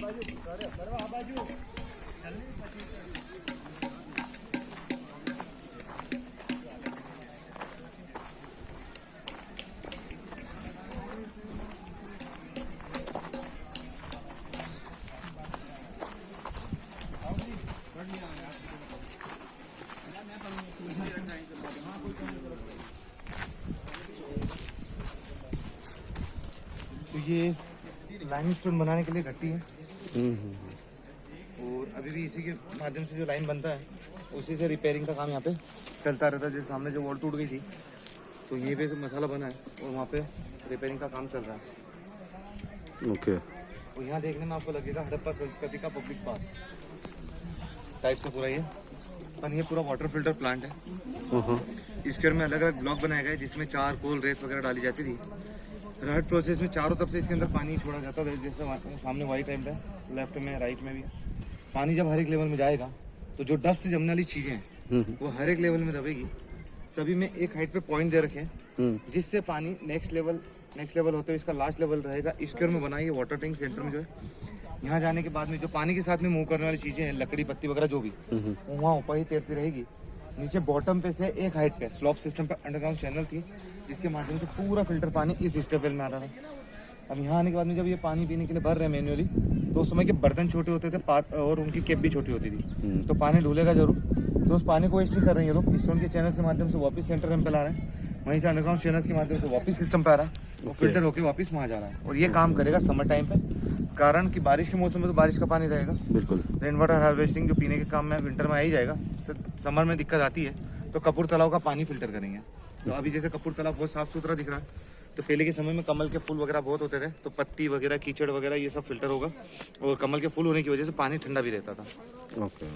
तो ये लाइमस्टोन बनाने के लिए घट्टी है और अभी भी इसी के माध्यम से जो लाइन बनता है उसी से रिपेयरिंग का काम यहाँ पे चलता रहता है। जैसे सामने जो वॉल टूट गई थी तो ये पे मसाला बना है और वहाँ पे रिपेयरिंग का काम चल रहा है। ओके। और यहाँ देखने में आपको लगेगा हड़प्पा संस्कृति का पब्लिक पार्क टाइप से पूरा ये, पर ये पूरा वाटर फिल्टर प्लांट है। इसके में अलग अलग ब्लॉक बनाए गए जिसमें चार कोल रेत वगैरह डाली जाती थी। राइट प्रोसेस में चारों तरफ से इसके अंदर पानी छोड़ा जाता था। जैसे सामने वाइट एंड है, लेफ्ट में राइट में भी पानी जब हर एक लेवल में जाएगा तो जो डस्ट जमने वाली चीज़ें हैं वो हर एक लेवल में दबेगी। सभी में एक हाइट पे पॉइंट दे रखे हैं जिससे पानी नेक्स्ट लेवल होते हुए इसका लास्ट लेवल रहेगा। इसके में बनाई वाटर टैंक सेंटर में जो है, यहाँ जाने के बाद में जो पानी के साथ में मूव करने वाली चीज़ें हैं, लकड़ी पत्ती वगैरह जो भी वो वहाँ ऊपर ही तैरती रहेगी। नीचे बॉटम पे से एक हाइट पे स्लॉप सिस्टम पे अंडरग्राउंड चैनल थी जिसके माध्यम से पूरा फिल्टर पानी इस स्टेपवेल में आ रहा था। अब यहाँ आने के बाद में जब ये पानी पीने के लिए भर रहे हैं मैन्युअली, तो उस समय के बर्तन छोटे होते थे और उनकी कैप भी छोटी होती थी, तो पानी डूलेगा जरूर। तो उस पानी को वेस्ट नहीं कर रहे हैं ये लोग, स्टोन के चैनल के माध्यम से वापस सेंटर में फैला रहे हैं, वहीं से अंडरग्राउंड चैनल्स के माध्यम से वापस सिस्टम पे आ रहा है और फिल्टर होकर वापस वहाँ जा रहा है। और ये काम करेगा समर टाइम पे, कारण कि बारिश के मौसम में तो बारिश का पानी रहेगा। बिल्कुल। रेन वाटर हार्वेस्टिंग जो पीने के काम में विंटर में आ ही जाएगा, समर में दिक्कत आती है तो कपूर तालाब का पानी फिल्टर करेंगे। तो अभी जैसे कपूर तालाब बहुत साफ सुथरा दिख रहा है, तो पहले के समय में कमल के फूल वगैरह बहुत होते थे, तो पत्ती वगैरह कीचड़ वगैरह ये सब फिल्टर होगा और कमल के फूल होने की वजह से पानी ठंडा भी रहता था। ओके।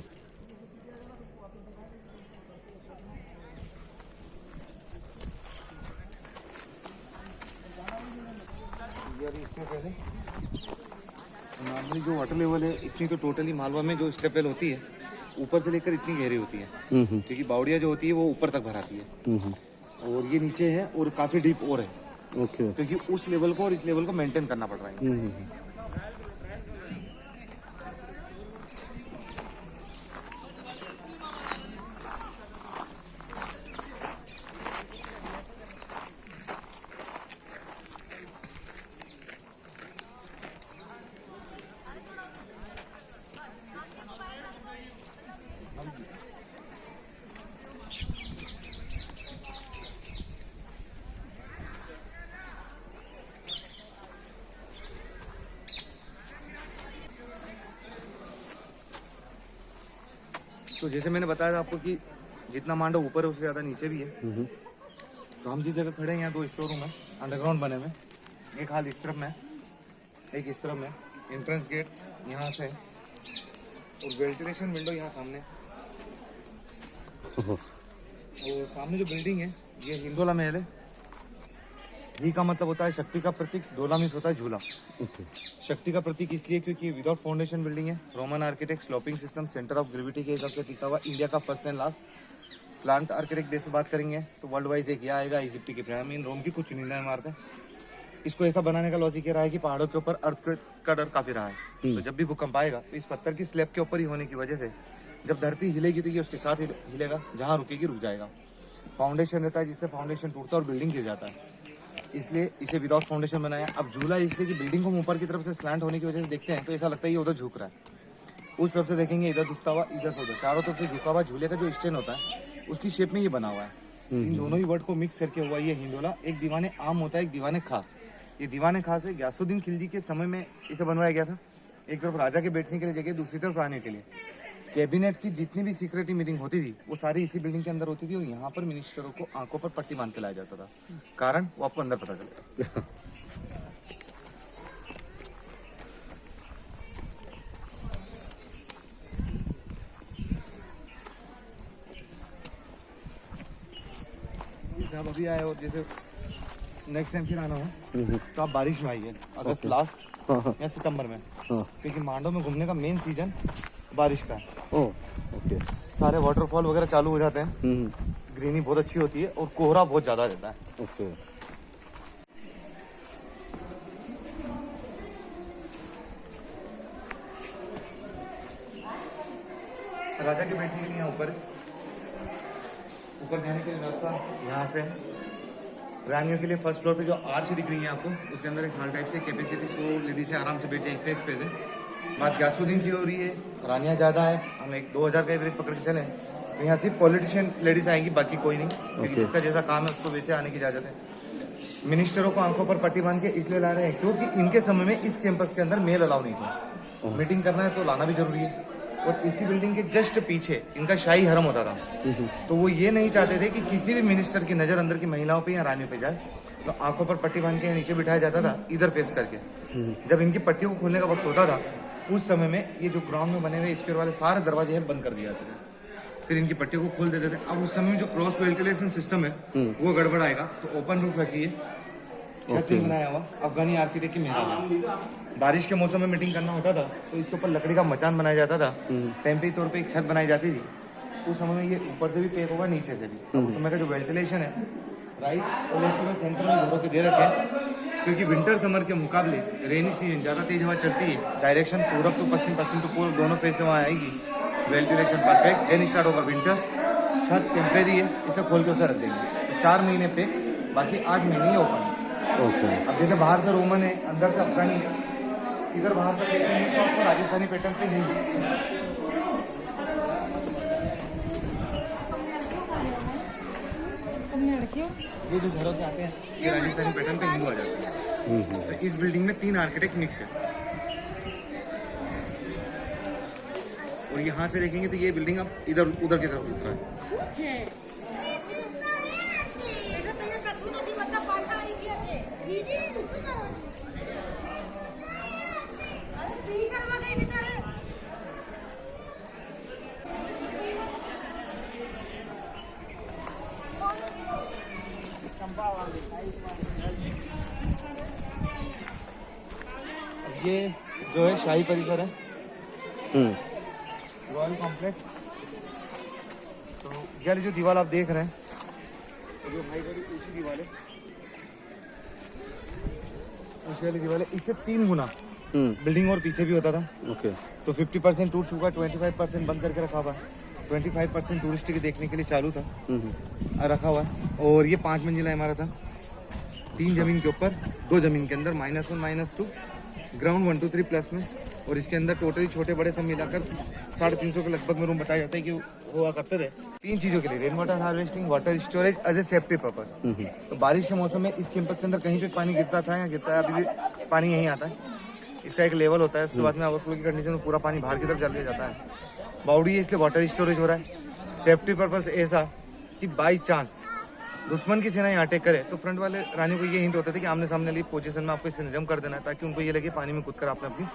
नॉर्मली जो वाटर लेवल है इतनी तो टोटली मालवा में जो स्टेप वेल होती है ऊपर से लेकर इतनी गहरी होती है, क्योंकि बावड़िया जो होती है वो ऊपर तक भराती है और ये नीचे है और काफी डीप और है। ओके। क्योंकि उस लेवल को और इस लेवल को मेंटेन करना पड़ रहा है। तो जैसे मैंने बताया था आपको कि जितना मांडो ऊपर है उससे ज़्यादा नीचे भी है। तो हम जिस जगह खड़े हैं यहाँ दो स्टोर रूम है अंडरग्राउंड बने हुए, एक हाल इस तरफ में एक इस तरफ में। एंट्रेंस गेट यहाँ से और वेंटिलेशन विंडो यहाँ सामने। और सामने जो बिल्डिंग है ये हिंदोला महल है। ही का मतलब होता है शक्ति का प्रतीक, डोला मीन्स होता है झूला। शक्ति का प्रतीक इसलिए क्योंकि विदाउट फाउंडेशन बिल्डिंग है, Roman architect, sloping system, centre of gravity के हिसाब से टिका हुआ, इंडिया का first and last slant architect base पे बात करेंगे तो वर्ल्ड वाइज एक यह आएगा, इजिप्ट की पिरामिड, रोम की कुछ चुनिंदा इमारतें। इसको ऐसा बनाने का लॉजिक ये रहा है कि पहाड़ों के ऊपर अर्थ का डर काफी रहा है, तो जब भी भूकंप आएगा तो इस पत्थर की स्लैब के ऊपर ही होने की वजह से जब धरती हिलेगी तो ये उसके साथ हिलेगा, जहाँ रुकेगी रुक जाएगा। फाउंडेशन रहता है जिससे फाउंडेशन टूटता है और बिल्डिंग गिर जाता है, इसलिए इसे विदाउट फाउंडेशन बनाया। अब झूला इसलिए कि बिल्डिंग को ऊपर की तरफ से स्लैंट होने की वजह से देखते हैं तो ऐसा लगता है ये उधर झुक रहा है, उस तरफ से देखेंगे इधर झुकता हुआ, इधर से उधर, चारों तरफ से झुका हुआ झूले का जो स्टैंड होता है उसकी शेप में ये बना हुआ है। इन दोनों ही वर्ड को मिक्स करके हुआ ये हिंदोला। एक दीवाने आम होता है, एक दीवाने खास। ये दीवाने खास है, गयासुद्दीन खिलजी के समय में इसे बनवाया गया था। एक तरफ राजा के बैठने के लिए जगह, दूसरी तरफ रहने के लिए। कैबिनेट की जितनी भी सीक्रेट मीटिंग होती थी वो सारी इसी बिल्डिंग के अंदर होती थी और यहाँ पर मिनिस्टरों को आंखों पर पट्टी बांध के लाया जाता था, कारण वो आपको अंदर पता चलेगा। जब अभी आए हो, जैसे नेक्स्ट टाइम फिर आना हो तो आप बारिश में आइए, अगस्त लास्ट या सितंबर में, क्योंकि मांडो में घूमने का मेन सीजन बारिश का है। ओके। सारे वाटरफॉल वगैरह चालू हो जाते हैं, ग्रीनरी बहुत अच्छी होती है और कोहरा बहुत ज़्यादा रहता है। ओके। राजा के बैठने के लिए यहाँ ऊपर जाने के लिए रास्ता यहाँ से है। रानियों के लिए फर्स्ट फ्लोर पे जो आर्च दिख रही है आपको, उसके अंदर एक हॉल टाइप से कैपेसिटी 100 लेडीज से आराम से बैठ जाए, इतने स्पेस है। बात गैसोदीन की हो रही है, रानियाँ ज़्यादा है, हम एक 2000 का एवरेज पकड़ के चलें तो यहाँ सिर्फ पॉलिटिशियन लेडीज आएंगी, बाकी कोई नहीं, क्योंकि जिसका जैसा काम है उसको वैसे आने की इजाज़त है। मिनिस्टरों को आंखों पर पट्टी बांध के इसलिए ला रहे हैं क्योंकि इनके समय में इस कैंपस के अंदर मेल अलाउ नहीं था। मीटिंग करना है तो लाना भी जरूरी है। और इसी बिल्डिंग के जस्ट पीछे इनका शाही हरम होता था, तो वो ये नहीं चाहते थे कि किसी भी मिनिस्टर की नज़र अंदर की महिलाओं पे या रानियों पे जाए, तो आंखों पर पट्टी बांध के नीचे बिठाया जाता था इधर फेस करके। जब इनकी पट्टियों को खोलने का वक्त होता था उस समय में ये जो ग्राउंड में बने हुए स्क्वायर वाले सारे दरवाजे हैं बंद कर दिए जाते थे, फिर इनकी पट्टियों को खोल देते थे। अब उस समय में जो क्रॉस वेंटिलेशन सिस्टम है वो गड़बड़ आएगा, तो ओपन रूफ रखिए, छत नहीं बनाया हुआ, अफगानी आर्किटेक्ट की मेहनत। बारिश के मौसम में मीटिंग करना होता था तो इसके ऊपर लकड़ी का मचान बनाया जाता था, टेम्परेरी तौर पे एक छत बनाई जाती थी। उस समय में ये ऊपर से भी पैक होगा, नीचे से भी। उस समय का जो वेंटिलेशन है राइट और लेफ्ट में सेंटर में जोड़ों के दे रखे हैं, क्योंकि विंटर समर के मुकाबले रेनी सीजन ज़्यादा तेज हवा चलती है, डायरेक्शन पूरब टू पश्चिम, पश्चिम टू पूर्व, दोनों फेस से वहाँ आएगी। Ventilation perfect. देन स्टार्ट होगा विंटर, छत टेम्परेरी है, इसे खोल के उसे रख देंगे, तो 4 महीने पैक, बाकी 8 महीने ही ओपन। अब जैसे बाहर से रोमन है, अंदर से अफगानी है, इधर बाहर से देखेंगे तो आपको राजस्थानी पैटर्न पे नहीं। ये जो घरों से आते हैं ये राजस्थानी पैटर्न पे हिंदू आ जाते हैं। तो इस बिल्डिंग में 3 आर्किटेक्ट मिक्स है। और यहाँ से देखेंगे तो ये बिल्डिंग अब इधर उधर की तरफ उठ रहा है। ये जो है शाही परिसर है, रॉयल कॉम्प्लेक्स। तो ये वाली जो दीवार आप देख रहे हैं, तो जो भाई बड़ी ऊंची दीवार है, ऊंची वाली दीवार है, इससे 3 गुना बिल्डिंग और पीछे भी होता था। तो 50% टूट चुका, 25% बंद करके रखा हुआ है, 25% टूरिस्ट के देखने के लिए चालू था, रखा हुआ है। और ये 5 मंजिला इमारत है, 3 जमीन के ऊपर, 2 जमीन के अंदर, -1 -2, ग्राउंड 1 2 3 प्लस में। और इसके अंदर टोटली छोटे बड़े सब मिलाकर 350 के लगभग में रूम बताया जाता है कि हुआ करते थे। 3 चीज़ों के लिए, rain water harvesting, water storage, as a safety purpose. तो बारिश के मौसम में इस कैंपस के अंदर कहीं पे पानी गिरता था या गिरता है, अभी भी पानी यहीं आता है। इसका एक लेवल होता है, उसके बाद में ओवरफ्लो की कंडीशन में पूरा पानी बाहर की तरफ चल के जाता है। बाउडी है इसलिए वाटर स्टोरेज हो रहा है। सेफ्टी पर्पस ऐसा कि बाई चांस दुश्मन की सेना यहाँ अटैक करे तो फ्रंट वाले रानी को ये हिंट होता था कि आमने सामने वाली पोजीशन में आपको इसे जम कर देना है, ताकि उनको ये लगे पानी में कूद कर आपने अपनी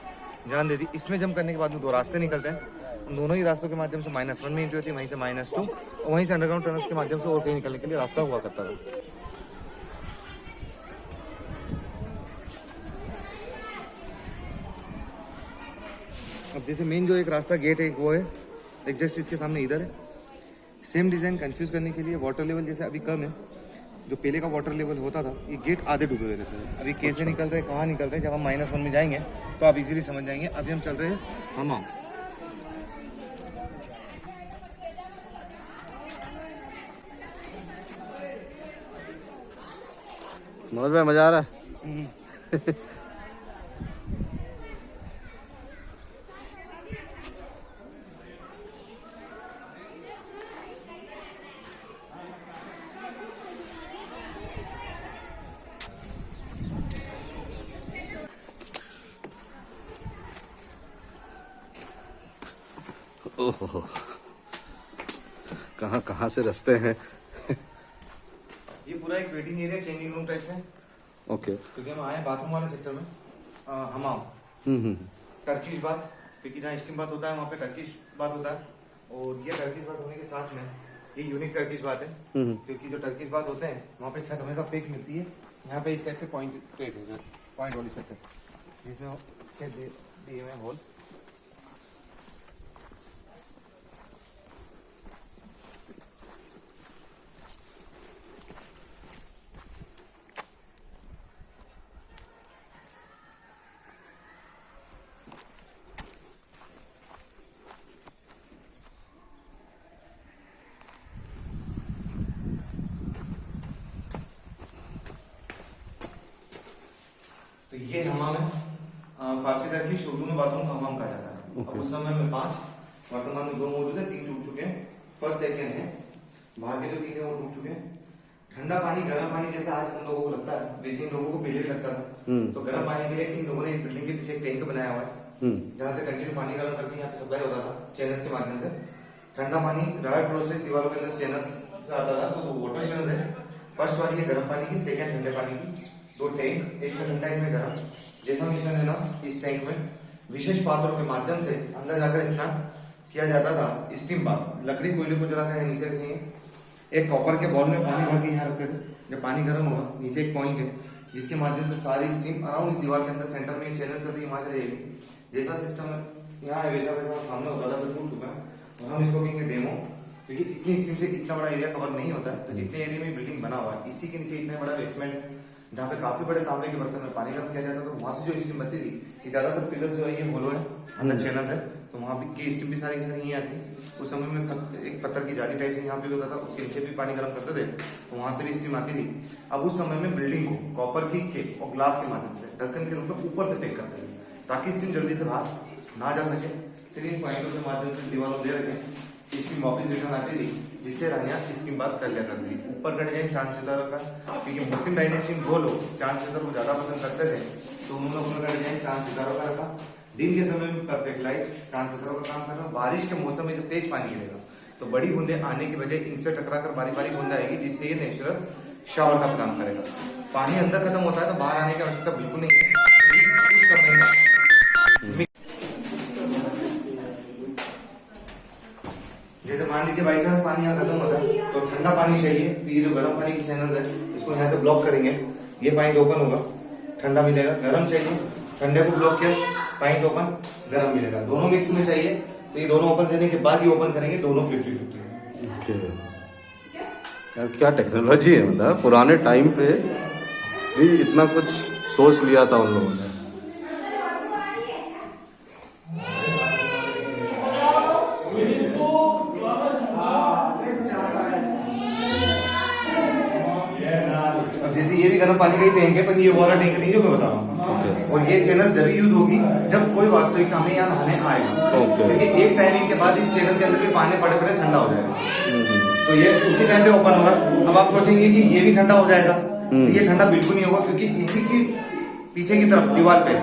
जान दे दी। इसमें जम करने के बाद में 2 रास्ते निकलते हैं, उन दोनों ही रास्तों के माध्यम से -1 में एंट्री होती है, वहीं से -2, और वहीं से अंडरग्राउंड टनल्स के माध्यम से और कहीं निकलने के लिए रास्ता हुआ करता था। अब जैसे मेन जो एक रास्ता गेट है वो है एक जस्ट इसके सामने इधर है। सेम डिज़ाइन कंफ्यूज करने के लिए वाटर लेवल जैसे अभी कम है, जो पहले का वाटर लेवल होता था, ये गेट आधे डूबे हुए रहते थे। अभी कैसे निकल रहे हैं, कहाँ निकल रहे हैं, जब हम -1 में जाएंगे तो आप इजीली समझ जाएंगे। अभी हम चल रहे हैं हमाम। मनोज भाई मजा आ रहा है? ओहो, कहाँ कहाँ से रास्ते हैं। ये पूरा एक waiting area, changing room type से। ओके। क्योंकि हम आए बाथरूम वाले सेक्टर में, हमाम टर्किश बाथ, क्योंकि जहाँ स्टीम बाथ होता है वहाँ पे टर्किश बाथ होता है। और ये टर्किश बाथ होने के साथ में ये यूनिक टर्किश बात है, क्योंकि जो टर्किश बाथ होते हैं वहाँ पे छत हमेशा पेक मिलती है। यहाँ पे इस टाइप के पॉइंट वाली छत है, जिसमें दिए हुए होल। है फारसी टर्की शोरूम में बाथरूम का हमाम कहा जाता है। अब उस समय में 5, वर्तमान में 2 मौजूद है, 3 टूट चुके हैं। फर्स्ट सेकंड है, बाहर के जो 3 है वो टूट चुके हैं। ठंडा पानी गर्म पानी जैसा आज हम लोगों को लगता है, वैसे इन लोगों को पहले भी लगता था। तो गर्म पानी के लिए इन लोगों ने इस बिल्डिंग के पीछे एक टैंक बनाया हुआ है, जहाँ से कंटिन्यू पानी गर्म करके यहाँ पे सप्लाई होता था चैनल्स के माध्यम से। ठंडा पानी रॉयल प्रोसेस दीवारों के अंदर चैनल्स से आता था। तो वाटर चैनल है, फर्स्ट वाली है गर्म पानी की, सेकंड ठंडे पानी की। 2 टैंक, एक में ठंडा एक में गर्म, जैसा मिश्रण है ना, इस टैंक में विशेष पात्रों के माध्यम से अंदर जाकर स्नान किया जाता था। स्टीम बाथ, लकड़ी कोयले को जला कर नीचे रखेंगे, एक कॉपर के बॉल में पानी भर के यहाँ रखते थे। जब पानी गर्म होगा, नीचे एक पॉइंट है जिसके माध्यम से सारी स्टीम अराउंड इस दीवार के अंदर सेंटर में एक चैनल चलती वहां से रहेगी। जैसा सिस्टम यहाँ है वैसा वैसा सामने होता था, फिर टूट चुका है। और हम इसको कहेंगे डेमो, क्योंकि इतनी स्टीम से इतना बड़ा एरिया कवर नहीं होता है। तो जितने एरिया में बिल्डिंग बना हुआ है, इसी के नीचे इतना बड़ा बेसमेंट है जहाँ पे काफी बड़े तांबे के बर्तन में पानी गर्म किया जाता था। तो वहां से जो स्टीम बनती थी, ये ज्यादातर पिलर्स जो है ये होलो है, अंदर चैनल्स है, तो वहां भी की स्टीम भी सारी की सारी यहीं आती है। उस समय में एक पत्थर की जाली टाइप यहाँ पे होता था, उसके नीचे भी पानी गर्म करते थे, तो वहां से भी स्टीम आती थी। अब उस समय में बिल्डिंग को कॉपर की केक और ग्लास के माध्यम से ढक्कन के रूप में ऊपर से पैक करते थे, ताकि स्टीम जल्दी से बाहर ना जा सके। फिर इन पॉइंटों के माध्यम से दीवारों दे रखे, स्टीम वापस रिटर्न आती थी, जिससे रानियां इसकी बात कर लिया करती थी। ऊपर का डिजाइन चांद सितारों का, क्योंकि मुस्लिम डायनेस्टी में वो लोग चांद सितारों को ज्यादा पसंद करते थे, तो उन्होंने ऊपर का डिजाइन चांद सितारों का रखा। दिन के समय में परफेक्ट लाइट चांद सितारों का काम कर रहा है। बारिश के मौसम में जब तेज पानी गिरेगा तो बड़ी बूंदे आने की बजाय इनसे टकराकर बारी बारी बूंदे आएगी, जिससे ये नेचुरल शावर का काम करेगा। पानी अंदर खत्म होता है तो बाहर आने की आवश्यकता बिल्कुल नहीं है। उस समय में जैसे मान लीजिए बाई चांस पानी यहाँ खत्म होता है तो ठंडा पानी चाहिए, तो ये जो गर्म पानी की चैनल्स है इसको यहाँ से ब्लॉक करेंगे, ये पॉइंट ओपन होगा, ठंडा मिलेगा। गर्म चाहिए, ठंडे को ब्लॉक किया, पॉइंट ओपन, गर्म मिलेगा। दोनों मिक्स में चाहिए तो ये दोनों ओपन करने के बाद ये ओपन करेंगे, दोनों 50-50। यार क्या टेक्नोलॉजी है, मतलब पुराने टाइम पे भी इतना कुछ सोच लिया था उन लोगों ने। जैसे ये भी गर्म पानी का ही टैंक है, पर ये वाला टैंक नहीं जो मैं बता रहा हूँ। और ये चैनल जब यूज होगी जब कोई वास्तविक हमें यहाँ नहाने आएगा, क्योंकि एक टाइमिंग के बाद इस चैनल के अंदर भी पानी पड़े पड़े ठंडा हो जाएगा, तो ये उसी टाइम पे ओपन होगा। अब आप सोचेंगे कि ये भी ठंडा हो जाएगा, तो ये ठंडा बिल्कुल नहीं होगा, क्योंकि इसी की पीछे की तरफ दीवार पे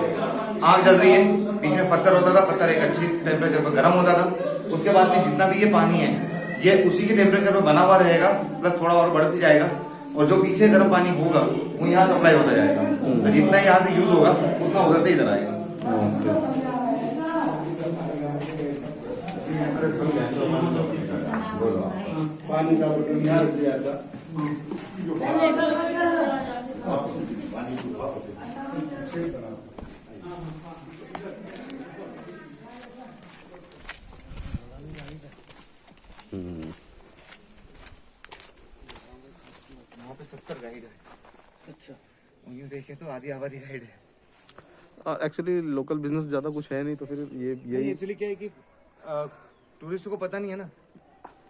आग जल रही है, बीच में पत्थर होता था, पत्थर एक अच्छी टेम्परेचर पर गर्म होता था। उसके बाद में जितना भी ये पानी है ये उसी के टेम्परेचर पर बना हुआ रहेगा, प्लस थोड़ा और बढ़ भी जाएगा, और जो पीछे गर्म पानी होगा वो यहाँ सप्लाई होता जाएगा। तो जितना यहाँ से यूज होगा उतना उधर से इधर आएगा। पानी का बटन यहाँ रख दिया था। वहाँ पे 70 गाइड है। अच्छा, यूँ देखे तो आधी आबादी गाइड है। एक्चुअली लोकल बिजनेस ज़्यादा कुछ है नहीं, तो फिर ये यही एक्चुअली क्या है कि टूरिस्ट को पता नहीं है ना।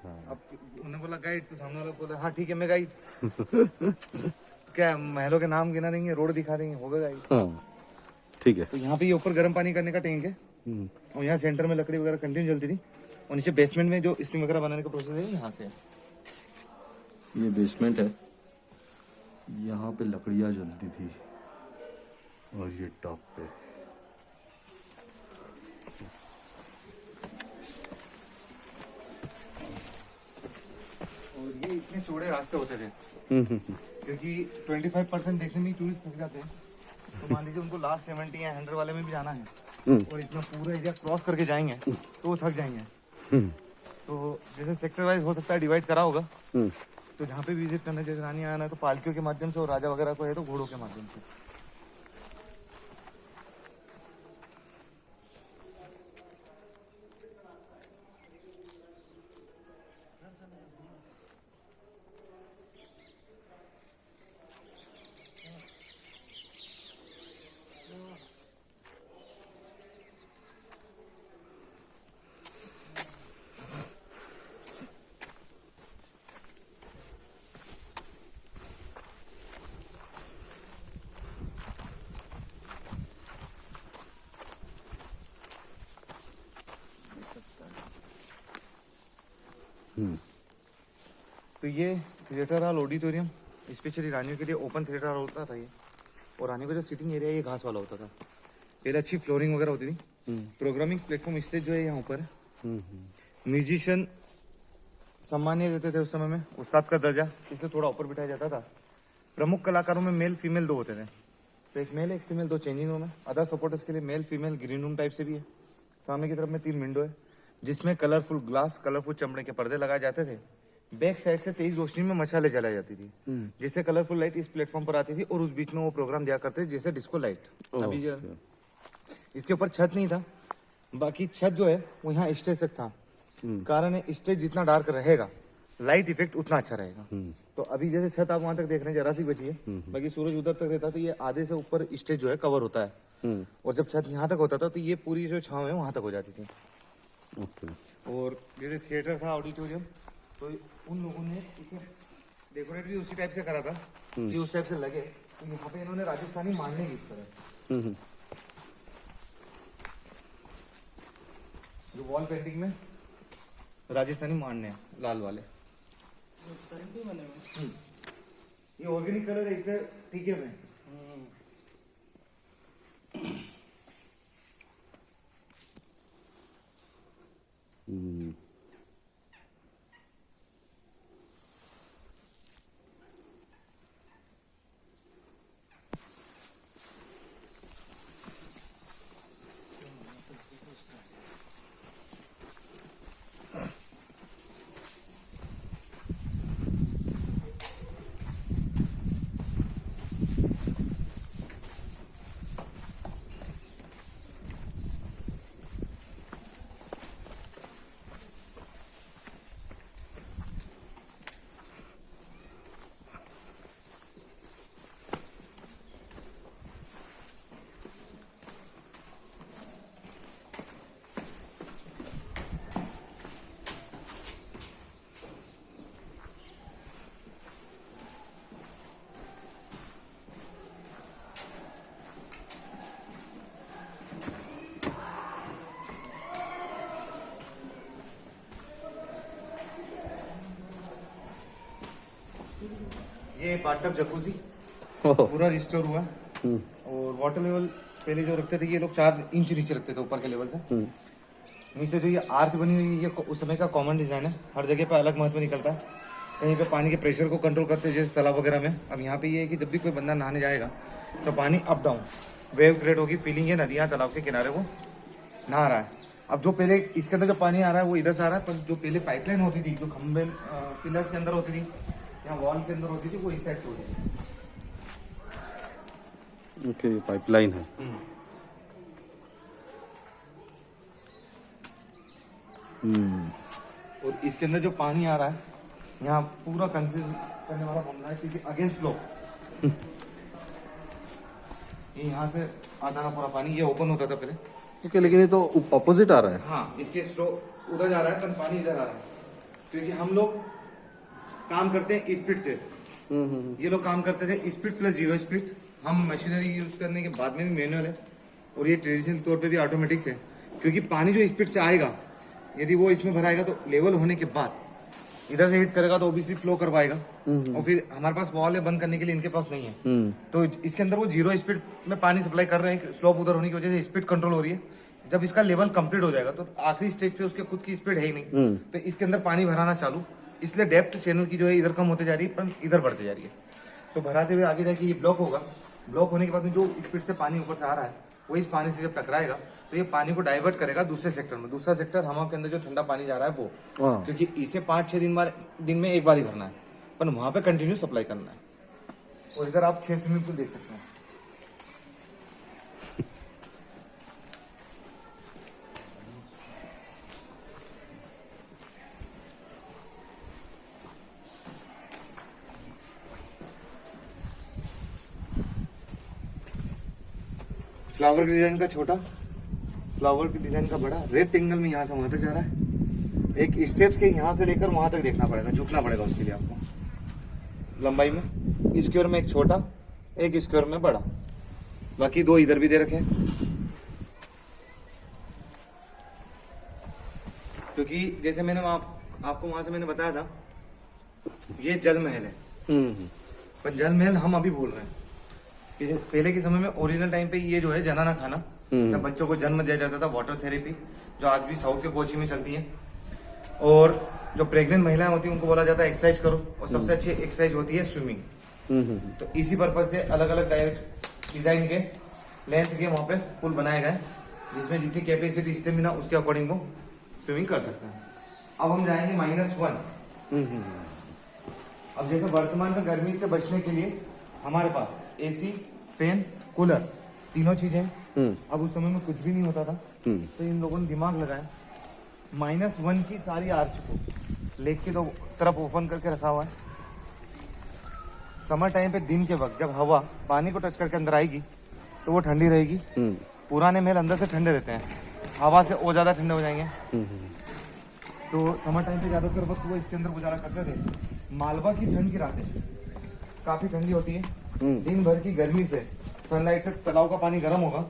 अब उन्होंने बोला गाइड, तो सामने वाला बोला हाँ ठीक है मैं गाइड। क्या महलों के नाम गिना देंगे, रोड दिखा देंगे, होगा गाइड। हाँ ठीक है। तो यहाँ पे ये ऊपर गर्म पानी करने का टैंक है, और यहाँ सेंटर में लकड़ी वगैरह कंटिन्यू जलती थी, और नीचे बेसमेंट में जो स्टीम वगैरह बनाने का प्रोसेस है यहाँ से। ये बेसमेंट है, यहाँ पे लकड़ियाँ जलती थी, और ये टॉप पे। और ये इतने चौड़े रास्ते होते थे, क्योंकि 25% देखने में टूरिस्ट थक जाते हैं। तो मान लीजिए उनको लास्ट 70 या 100 वाले में भी जाना है, और इतना पूरा एरिया क्रॉस करके जाएंगे तो वो थक जाएंगे। तो जैसे सेक्टर वाइज हो सकता है डिवाइड करा होगा, तो जहाँ पे विजिट करना, जैसे रानी आना है तो पालकियों के माध्यम से, और राजा वगैरह को है तो घोड़ों के माध्यम से। तो ये थिएटर हॉल ऑडिटोरियम स्पेशली रानियों के लिए ओपन थिएटर हॉल होता था ये। और रानियों का जो सिटिंग एरिया ये घास वाला होता था। पहले अच्छी फ्लोरिंग वगैरह होती थी। प्रोग्रामिंग प्लेटफॉर्म स्टेज जो है यहाँ ऊपर है। म्यूजिशियन सम्मान्य रहते थे उस समय में, उस्ताद का दर्जा, इसलिए थोड़ा ऊपर बिठाया जाता था। प्रमुख कलाकारों में मेल फीमेल दो होते थे, तो एक मेल एक फीमेल, दो चेंजिंग रूम है। अदर सपोर्टर्स के लिए male female green room type से भी है। सामने की तरफ में 3 विंडो है जिसमें कलरफुल ग्लास, कलरफुल चमड़े के पर्दे लगाए जाते थे। बैक साइड से तेज रोशनी में मशाले जलाई जाती थी, जिससे कलरफुल लाइट इस प्लेटफॉर्म पर आती थी और उस बीच में वो प्रोग्राम दिया करते थे जैसे डिस्को लाइट। अभी इसके ऊपर छत नहीं था, बाकी छत जो है वो यहाँ स्टेज तक था। कारण है स्टेज जितना डार्क रहेगा लाइट इफेक्ट उतना अच्छा रहेगा। तो अभी जैसे छत आप वहां तक देख रहे हैं जरा सी बची है, बाकी सूरज उधर तक रहता तो ये आधे से ऊपर स्टेज जो है कवर होता है। और जब छत यहाँ तक होता था तो ये पूरी जो छांव है वहां तक हो जाती थी। और जैसे थिएटर था ऑडिटोरियम, तो उन लोगों ने इसे डेकोरेट भी उसी टाइप से करा था कि उस टाइप से लगे। तो यहाँ पे इन्होंने राजस्थानी मांडने की तरह जो वॉल पेंटिंग में राजस्थानी मांडने हैं लाल वाले। ये ऑर्गेनिक कलर है, इसलिए टीके में ये बाथटब जकूजी पूरा रिस्टोर हुआ। और वाटर लेवल पहले जो रखते थे ये लोग 4 इंच नीचे रखते थे ऊपर के लेवल से। नीचे जो ये आर से बनी हुई ये उस समय का कॉमन डिजाइन है, हर जगह पे अलग महत्व निकलता है। कहीं पे पानी के प्रेशर को कंट्रोल करते हैं जैसे तालाब वगैरह में। अब यहाँ पे ये है कि जब भी कोई बंदा नहाने जाएगा तो पानी अप डाउन वेव क्रिएट होगी, फीलिंग है नदियाँ तालाब के किनारे वो नहा रहा है। अब जो पहले इसके अंदर जो पानी आ रहा है वो इधर से आ रहा है, पर जो पहले पाइपलाइन होती थी जो खंबे पिलर्स के अंदर होती थी या वॉल के अंदर होती थी वो इस टाइप से होती थी। ओके, पाइपलाइन है। और इसके अंदर जो पानी आ रहा है यहाँ पूरा कंफ्यूज करने वाला बन रहा है क्योंकि अगेंस्ट फ्लो ये यहाँ से आता था पूरा पानी, ये ओपन होता था पहले। ओके, लेकिन ये तो ऑपोजिट आ रहा है। हाँ, इसके स्लो उधर जा रहा है पर पानी इधर आ रहा है क्योंकि हम लोग काम करते हैं स्पीड से। ये लोग काम करते थे स्पीड प्लस 0 स्पीड। हम मशीनरी यूज करने के बाद में भी मैनुअल है और ये ट्रेडिशनल तौर पे भी ऑटोमेटिक थे क्योंकि पानी जो स्पीड से आएगा यदि वो इसमें भराएगा तो लेवल होने के बाद इधर से हिट करेगा तो ओबियसली फ्लो करवाएगा। और फिर हमारे पास वॉल है बंद करने के लिए, इनके पास नहीं है। तो इसके अंदर वो 0 स्पीड में पानी सप्लाई कर रहे हैं, स्लोप उधर होने की वजह से स्पीड कंट्रोल हो रही है। जब इसका लेवल कंप्लीट हो जाएगा तो आखिरी स्टेज पे उसके खुद की स्पीड है ही नहीं, तो इसके अंदर पानी भराना चालू, इसलिए डेप्थ चैनल की जो है इधर कम होती जा रही है पर इधर बढ़ती जा रही है। तो भराते हुए आगे जाके ये ब्लॉक होगा, ब्लॉक होने के बाद में जो स्पीड से पानी ऊपर से आ रहा है वो इस पानी से जब टकराएगा तो ये पानी को डाइवर्ट करेगा दूसरे सेक्टर में। दूसरा सेक्टर हमारे के अंदर जो ठंडा पानी जा रहा है वो, क्योंकि इसे 5-6 दिन में एक बार ही भरना है, पर वहां पे कंटिन्यू सप्लाई करना है। और इधर आप 6 स्विमिंग पूल देख सकते हैं। फ्लावर के डिजाइन का छोटा, फ्लावर के डिजाइन का बड़ा, रेक्टेंगल में यहाँ से वहां तक जा रहा है। एक स्टेप्स के यहाँ से लेकर वहां तक देखना पड़ेगा, झुकना पड़ेगा उसके लिए आपको। लंबाई में स्क्वायर में एक छोटा, एक स्क्वायर में बड़ा, बाकी 2 इधर भी दे रखे हैं। क्योंकि जैसे मैंने आपको वहां से मैंने बताया था ये जल महल है, हम्म पर जल महल हम अभी बोल रहे हैं। पहले के समय में ओरिजिनल टाइम पे ये जो है जनाना खाना, जब बच्चों को जन्म दिया जाता था, वाटर थेरेपी जो आज भी साउथ के कोची में चलती है, और जो प्रेग्नेंट महिलाएं होती हैं उनको बोला जाता है एक्सरसाइज करो, और सबसे अच्छी एक्सरसाइज होती है स्विमिंग। तो इसी पर्पज से अलग अलग डायरेक्ट डिजाइन के लेंथ के वहाँ पे पुल बनाए गए, जिसमें जितनी कैपेसिटी स्टेमिना उसके अकॉर्डिंग वो स्विमिंग कर सकते हैं। अब हम जाएंगे -1। अब जैसे वर्तमान में गर्मी से बचने के लिए हमारे पास एसी, फैन, कूलर तीनों चीजें हैं। अब उस समय में कुछ भी नहीं होता था, तो इन लोगों ने दिमाग लगाया, -1 की सारी आर्च को लेक की तो तरफ ओपन करके रखा हुआ है। समर टाइम पे दिन के वक्त जब हवा पानी को टच करके अंदर आएगी तो वो ठंडी रहेगी। पुराने महल अंदर से ठंडे रहते हैं, हवा से और ज्यादा ठंडे हो जाएंगे। तो समर टाइम पे ज्यादातर वक्त वो इसके अंदर गुजारा करते थे। मालवा की ठंड की रातें काफी ठंडी होती है, दिन भर की गर्मी से सनलाइट से तालाब का पानी गर्म होगा,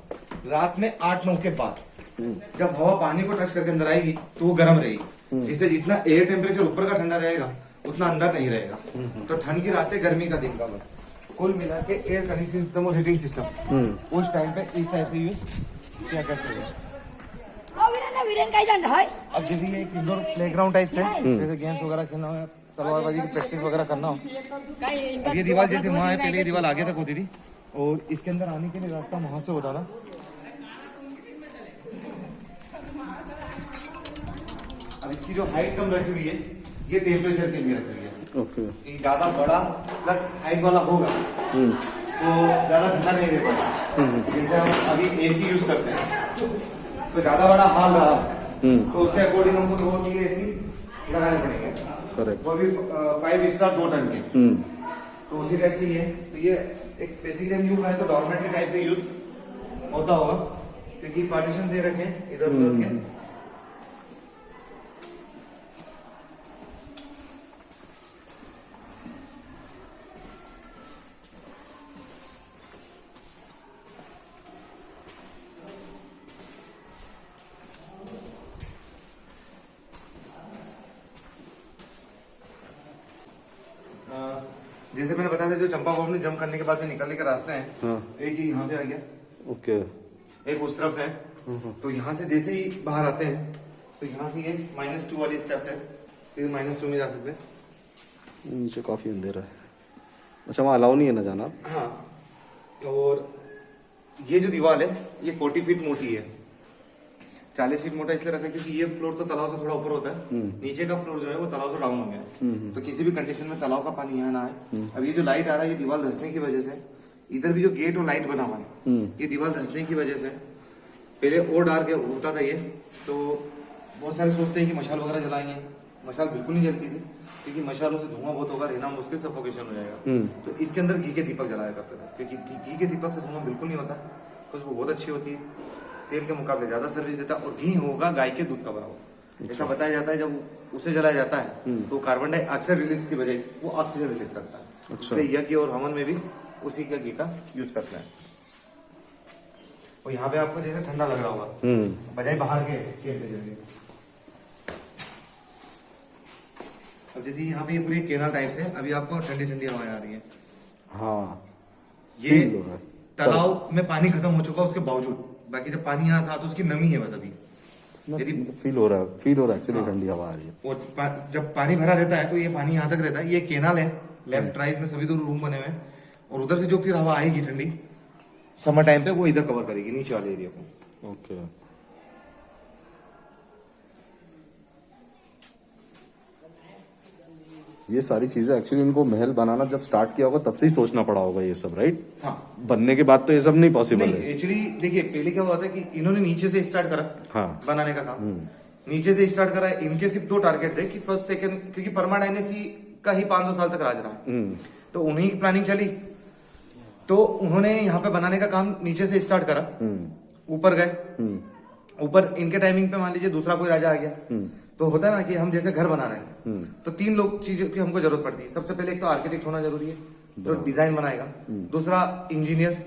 रात में 8-9 के बाद जब हवा पानी को टच करके अंदर आएगी तो वो गर्म रहेगी, जिससे जितना एयर टेम्परेचर ऊपर का ठंडा रहेगा उतना अंदर नहीं रहेगा। तो ठंड की रातें, गर्मी का दिन का वक्त, कुल मिला के एयर कंडीशनिंग सिस्टम और हीटिंग सिस्टम उस टाइम पे इस टाइप से यूज किया करते हैं। अब जैसे ये एक इंडोर प्लेग्राउंड टाइप से, जैसे गेम्स वगैरह खेलना हो, तलवारबाजी की प्रैक्टिस वगैरह करना हो। अब ये दीवार जैसे वहाँ है, पहले ये दीवार आगे तक होती थी और इसके अंदर आने के लिए रास्ता वहां से होता था। अब इसकी जो हाइट कम रखी हुई है ये टेम्परेचर के लिए रखी हुई है। ओके। ज्यादा बड़ा प्लस हाइट वाला होगा तो ज्यादा ठंडा नहीं रह पाएगा। जैसे हम अभी एसी यूज करते हैं तो ज्यादा बड़ा हॉल रहा तो उसके अकॉर्डिंग हमको 2-3 एसी लगाने पड़ेंगे। करेक्ट। वो भी 5 स्टार 2 टन के। तो उसी टाइप से ये तो ये एक बेसिकली हम यूज है तो डॉर्मेट्री टाइप से यूज होता होगा, क्योंकि पार्टीशन दे रखे हैं इधर उधर के। जैसे मैंने बताया था जो चंपा भवन में जंप करने के बाद में निकलने के रास्ते हैं, एक ही यहाँ पे आ गया, ओके, एक उस तरफ से है। तो यहाँ से जैसे ही बाहर आते हैं तो यहाँ से ये -2 वाली स्टेप्स है, फिर -2 में जा सकते हैं। नीचे काफी अंधेरा है। अच्छा, वहाँ अलाउ नहीं है ना जाना? हाँ, और ये जो दीवार है ये 40 फीट मोटी है। 40 फीट मोटा इसलिए रखा है क्योंकि ये फ्लोर तो तालाब से थोड़ा ऊपर होता है, नीचे का फ्लोर जो है वो तालाब से डाउन हो गया है। तो किसी भी कंडीशन में तालाब का पानी यहाँ ना आए। अब ये जो लाइट आ रहा है ये दीवार धंसने की वजह से, इधर भी जो गेट और लाइट बना हुआ है ये दीवार धंसने की वजह से, पहले और डार्क होता था ये। तो बहुत सारे सोचते हैं कि मशाल वगैरह जलाएंगे, मशाल बिल्कुल नहीं जलती थी क्योंकि मशालों से धुआं बहुत होगा, रहना मुश्किल, सफोकेशन हो जाएगा। तो इसके अंदर घी के दीपक जलाया करते थे, क्योंकि घी के दीपक से धुआं बिल्कुल नहीं होता, खुशबू बहुत अच्छी होती है, तेल के मुकाबले ज्यादा सर्विस देता है, और घी होगा गाय के दूध का बना हुआ। ऐसा बताया जाता है जब उसे जलाया जाता है तो कार्बन डाइऑक्साइड रिलीज की बजाय वो ऑक्सीजन रिलीज करता है। इसलिए यज्ञ और हवन में भी उसी का घी का यूज करते हैं। और यहाँ पे आपको जैसे ठंडा लग रहा होगा बजाय बाहर के टेम्परेचर। अब जैसे यहाँ पे ये पूरी केरल टाइप से अभी आपको ठंडी ठंडी हवाएं आ रही है। हाँ, ये तालाब में पानी खत्म हो चुका उसके बावजूद, बाकी जब पानी यहाँ था तो उसकी नमी है बस अभी। यदि फील हो रहा है एक्चुअली ठंडी हवा आ रही है। और जब पानी भरा रहता है तो ये पानी यहाँ तक रहता है। ये केनाल है, लेफ्ट राइट में सभी दो रूम बने हुए हैं, और उधर से जो फिर हवा आएगी ठंडी समर टाइम पे वो इधर कवर करेगी नीचे वाले एरिया को। ओके। ये सारी चीजें एक्चुअली इनको महल बनाना जब स्टार्ट किया होगा तब से ही सोचना पड़ा होगा ये सब, राइट? हाँ, बनने के बाद तो ये सब नहीं पॉसिबल है। एक्चुअली देखिए पहले क्या हुआ था कि इन्होंने नीचे से स्टार्ट करा बनाने का काम, नीचे से स्टार्ट करा। इनके सिर्फ 2 टारगेट थे कि फर्स्ट सेकंड, क्योंकि परमा डायनेस्टी का ही 500 साल तक राज रहा है, तो उन्हीं की प्लानिंग चली। तो उन्होंने यहाँ पे बनाने का काम नीचे से स्टार्ट करा, ऊपर गए, ऊपर इनके टाइमिंग पे मान लीजिए दूसरा कोई राजा आ गया, तो होता है ना कि हम जैसे घर बना रहे हैं तो 3 लोग चीजों की हमको जरूरत पड़ती है। सबसे पहले एक तो आर्किटेक्ट होना जरूरी है जो डिजाइन बनाएगा, दूसरा इंजीनियर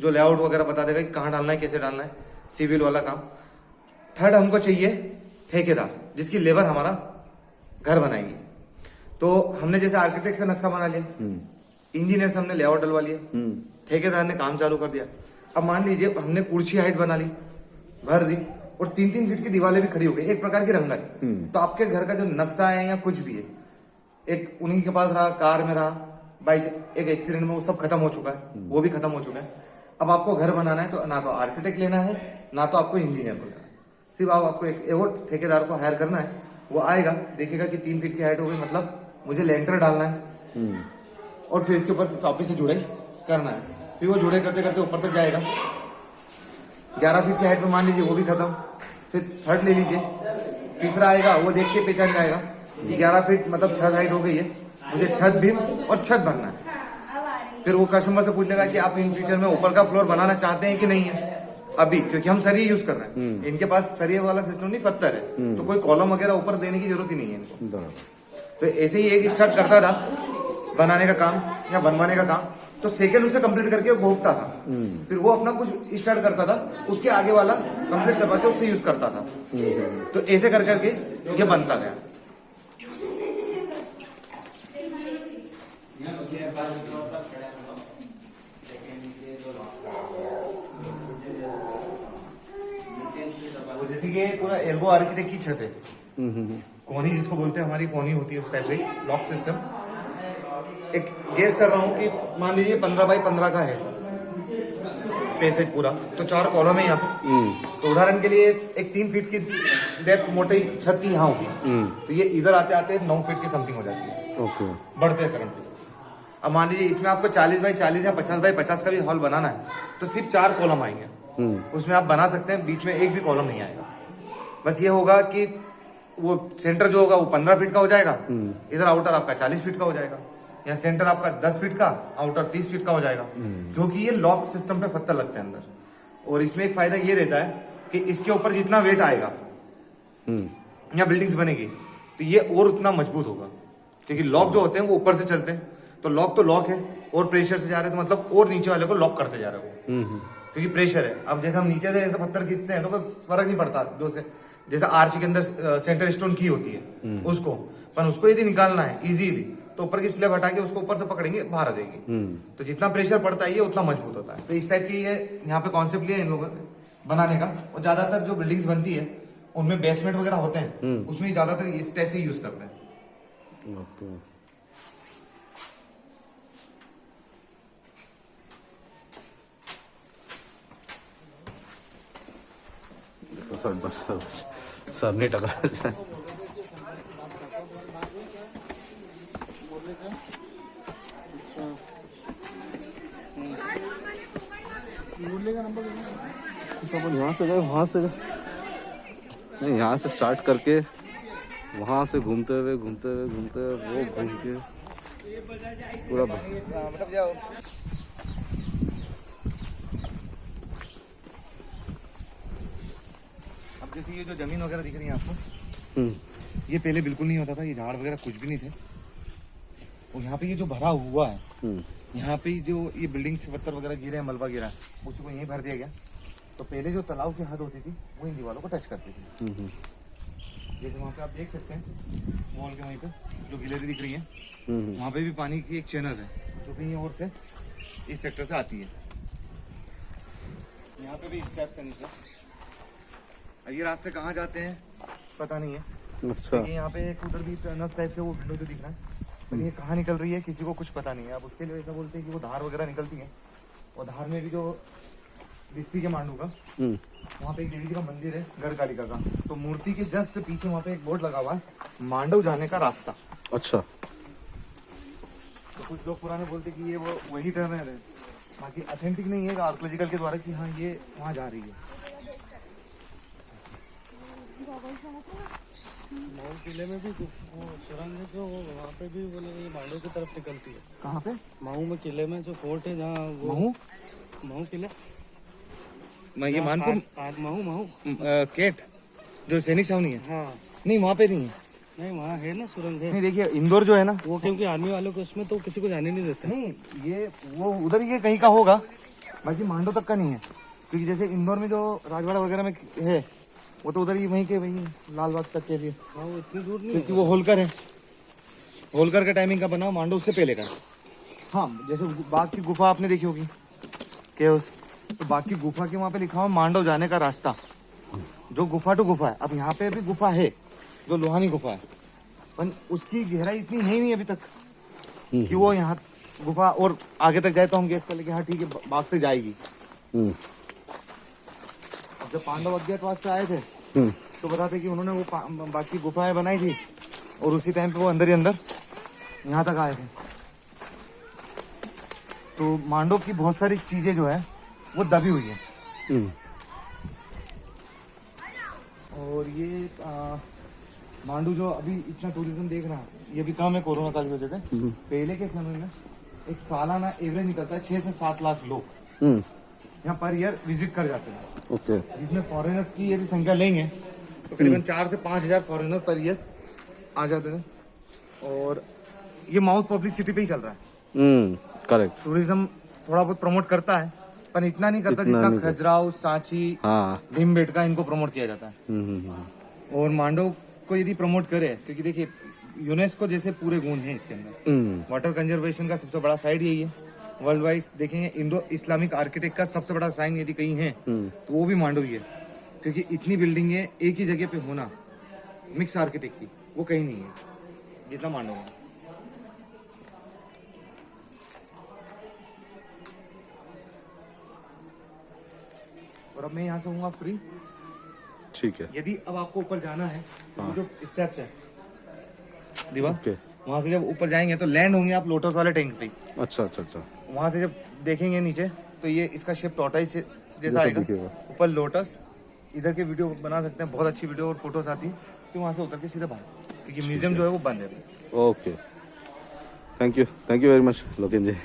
जो लेआउट वगैरह बता देगा कि कहाँ डालना है कैसे डालना है, सिविल वाला काम, थर्ड हमको चाहिए ठेकेदार जिसकी लेबर हमारा घर बनाएगी। तो हमने जैसे आर्किटेक्ट से नक्शा बना लिया, इंजीनियर से हमने लेआउट डलवा लिया, ठेकेदार ने काम चालू कर दिया। अब मान लीजिए हमने कुर्सी हाइट बना ली, भर दी, और 3-3 फीट की दीवारें भी खड़ी हो गई, एक प्रकार की रंगाई। तो आपके घर का जो नक्शा है या कुछ भी है, एक उन्हीं के पास रहा, कार में रहा, बाइक एक एक्सीडेंट में, वो सब खत्म हो चुका है, वो भी खत्म हो चुका है। अब आपको घर बनाना है तो ना तो आर्किटेक्ट लेना है, ना तो आपको इंजीनियर को लेना है, सिर्फ आपको एक और ठेकेदार को हायर करना है। वो आएगा, देखेगा कि 3 फीट की हाइट हो गई, मतलब मुझे लेंटर डालना है, और फिर इसके ऊपर वापिस से जुड़ाई करना है। फिर वो जुड़ाई करते करते ऊपर तक जाएगा। 11 फीट की हाइट में मान लीजिए वो भी खत्म। फिर थर्ड ले लीजिए, तीसरा आएगा, वो देख के पहचान जाएगा कि 11 फीट मतलब छत हाइट हो गई है, मुझे छत भी और छत भरना है। फिर वो कस्टमर से पूछ लेगा कि आप इन फ्यूचर में ऊपर का फ्लोर बनाना चाहते हैं कि नहीं है अभी, क्योंकि हम सरिये यूज कर रहे हैं, इनके पास सरिये वाला सिस्टम नहीं, पत्थर है, तो कोई कॉलम वगैरह ऊपर देने की जरूरत ही नहीं है इनको। तो ऐसे ही एक स्टार्ट करता था बनाने का काम या बनवाने का काम, तो सेकंड उसे कंप्लीट करके वो भोगता था। फिर वो अपना कुछ स्टार्ट करता था, उसके आगे वाला कंप्लीट करवा के उससे यूज करता था। तो ऐसे कर करके ये बनता गया। जैसे कि पूरा एल्बो आर्किटेक्ट की छत है, कोनी जिसको बोलते हैं, हमारी कोनी होती है उस टाइप से लॉक सिस्टम। एक गेस कर रहा हूँ कि मान लीजिए 15 बाई 15 का है पैसेज पूरा, तो 4 कॉलम है यहाँ पे। तो उदाहरण के लिए एक 3 फीट की डेप्थ मोटी छत की यहाँ होगी, तो ये इधर आते आते 9 फीट की समथिंग हो जाती है। ओके, बढ़ते हैं करंट। अब मान लीजिए इसमें आपको 40 बाई 40 या 50 बाई 50 का भी हॉल बनाना है, तो सिर्फ 4 कॉलम आएंगे, उसमें आप बना सकते हैं, बीच में एक भी कॉलम नहीं आएगा। बस ये होगा कि वो सेंटर जो होगा वो 15 फीट का हो जाएगा, इधर आउटर आपका 40 फीट का हो जाएगा, या सेंटर आपका 10 फीट का, आउटर 30 फीट का हो जाएगा, क्योंकि ये लॉक सिस्टम पे पत्थर लगते हैं अंदर। और इसमें एक फायदा ये रहता है कि इसके ऊपर जितना वेट आएगा या बिल्डिंग्स बनेगी, तो ये और उतना मजबूत होगा, क्योंकि लॉक जो होते हैं वो ऊपर से चलते हैं, तो लॉक है, और प्रेशर से जा रहे हैं, तो मतलब और नीचे वाले को लॉक करते जा रहे हो, क्योंकि प्रेशर है। अब जैसे हम नीचे से ऐसे पत्थर खींचते हैं तो कोई फर्क नहीं पड़ता, जो से जैसे आर्च के अंदर सेंटर स्टोन की होती है उसको, पर उसको यदि निकालना है इजीली, तो ऊपर की स्लैब हटा के उसको ऊपर से पकड़ेंगे, बाहर आ जाएगी। तो जितना प्रेशर पड़ता है ये उतना मजबूत होता है। तो इस टाइप की ये यहाँ पे कॉन्सेप्ट लिया इन लोगों ने बनाने का। और ज्यादातर जो बिल्डिंग्स बनती है उनमें बेसमेंट वगैरह होते हैं, उसमें ज्यादातर इस टाइप से यूज करते हैं। ओके। सर बस सर नहीं टकरा। यहाँ से गए, वहाँ से गए, नहीं यहाँ से स्टार्ट करके वहाँ से घूमते हुए वो घूम के पूरा मतलब जाओ। अब जैसे ये जो जमीन वगैरह दिख रही है आपको, ये पहले बिल्कुल नहीं होता था, ये झाड़ वगैरह कुछ भी नहीं थे। और यहाँ पे ये जो भरा हुआ है, यहाँ पे जो ये बिल्डिंग से पत्थर वगैरह गिरे हैं, मलबा गिरा है, उसको यहीं भर दिया गया। तो पहले जो तालाब की हद होती थी वो इन दीवारों को टच करती थी। जैसे वहाँ पे आप देख सकते हैं वॉल के वहीं पे जो गिलेरी दिख रही है, वहाँ पे भी पानी की एक चैनल है जो कहीं और से इस सेक्टर से आती है। यहाँ पे भी स्टेप्स है नीचे। अब ये रास्ते कहाँ जाते हैं पता नहीं है। अच्छा, यहाँ पे एक उधर भी टर्नअप टाइप से वो विंडो जो दिख रहा है, पर ये कहाँ निकल रही है किसी को कुछ पता नहीं है। अब उसके लिए ऐसा बोलते हैं कि वो धार वगैरह निकलती है, और धार में भी जो डिस्ट्रिक्ट है मांडू का, वहाँ पे एक देवी जी का मंदिर है गढ़कालिका का, तो मूर्ति के जस्ट पीछे वहाँ पे एक बोर्ड लगा हुआ है, मांडव जाने का रास्ता। अच्छा, तो कुछ लोग पुराने बोलते कि ये वो वही टर्न है, बाकी ऑथेंटिक नहीं है आर्कोलॉजिकल के द्वारा कि हाँ ये वहाँ जा रही है। माऊ किले में भी वो सुरंग है जो वहाँ पे भी बोले ये मांडू की तरफ निकलती है। कहाँ पे? माऊ में किले में जो फोर्ट है जहाँ वो माऊ किला, मैं ये मानपुर माऊ केट जो सैनिक छावनी है, हाँ नहीं वहाँ पे नहीं है। नहीं वहाँ है ना सुरंग है। नहीं देखिए इंदौर जो है ना वो क्योंकि आर्मी वालों को उसमें तो किसी को जाने नहीं देते। नहीं ये वो उधर ये कहीं का होगा, बाकी मांडो तक का नहीं है। क्योंकि जैसे इंदौर में जो राजवाड़ा वगैरह में है वो तो उधर ही वहीं के वहीं लाल बाग तक के लिए, हाँ वो इतनी दूर नहीं क्योंकि वो होलकर है। होलकर का टाइमिंग का बना हुआ, मांडव उससे पहले का। हाँ, जैसे बाग की गुफा आपने देखी होगी, केओस, तो बाग की गुफा के वहाँ पे लिखा हुआ मांडव जाने का रास्ता, जो गुफा टू गुफा है। अब यहाँ पे भी गुफा है, जो लोहानी गुफा है, पर उसकी गहराई इतनी है ही नहीं अभी तक कि वो यहाँ गुफा और आगे तक जाए तो हम गेस कर ले कि हाँ ठीक है बाग तक जाएगी। हम्म, अब जब पांडव अज्ञातवास पे आए थे हम्म, तो बताते कि उन्होंने वो बाग की गुफाएं बनाई थी और उसी टाइम पे वो अंदर ही अंदर यहाँ तक आए थे। तो मांडव की बहुत सारी चीजें जो है वो दबी हुई है। हम्म, और ये मांडू जो अभी इतना टूरिज्म देख रहा है, ये भी कम है कोरोना काल की वजह से। पहले के समय में एक सालाना एवरेज निकलता है 6 से 7 लाख लोग हम्म, यहाँ पर ईयर विजिट कर जाते हैं, ओके, जिसमें फॉरेनर्स की यदि संख्या लेंगे तो करीबन 4 से 5 हजार फॉरेनर पर ईयर आ जाते हैं। और ये माउथ पब्लिसिटी पे ही चल रहा है। करेक्ट, टूरिज्म थोड़ा बहुत प्रमोट करता है, पर इतना नहीं करता इतना जितना नहीं करता। खजुराहो, सांची, हाँ, भीमबेटका इनको प्रमोट किया जाता है। हम्म, और मांडव को यदि प्रमोट करे, क्योंकि देखिए यूनेस्को जैसे पूरे गुण हैं इसके अंदर। वाटर कंजर्वेशन का सबसे बड़ा साइड यही है। वर्ल्ड वाइड देखेंगे इंडो इस्लामिक आर्किटेक्ट का सबसे बड़ा साइन यदि कहीं है तो वो भी मांडव ही है, क्योंकि इतनी बिल्डिंगें एक ही जगह पे होना मिक्स आर्किटेक्ट की, वो कहीं नहीं है जितना मांडव है। और अब मैं यहाँ से हूँ फ्री। ठीक है, यदि अब आपको ऊपर जाना है तो वो जो स्टेप्स है दीवार, ओके, वहां से जब ऊपर जाएंगे तो लैंड होंगे आप लोटस वाले टैंक पे। अच्छा अच्छा अच्छा, वहां से जब देखेंगे नीचे तो ये इसका शेप टॉर्टोइस जैसा जैसा आएगा, दिखेगा। ऊपर लोटस। इधर के वीडियो बना सकते हैं, बहुत अच्छी वीडियो और फोटोज आती है। तो वहां से उतर के सीधे बाहर, क्योंकि म्यूजियम जो है वो बंद है। Okay, thank you very much Loken ji.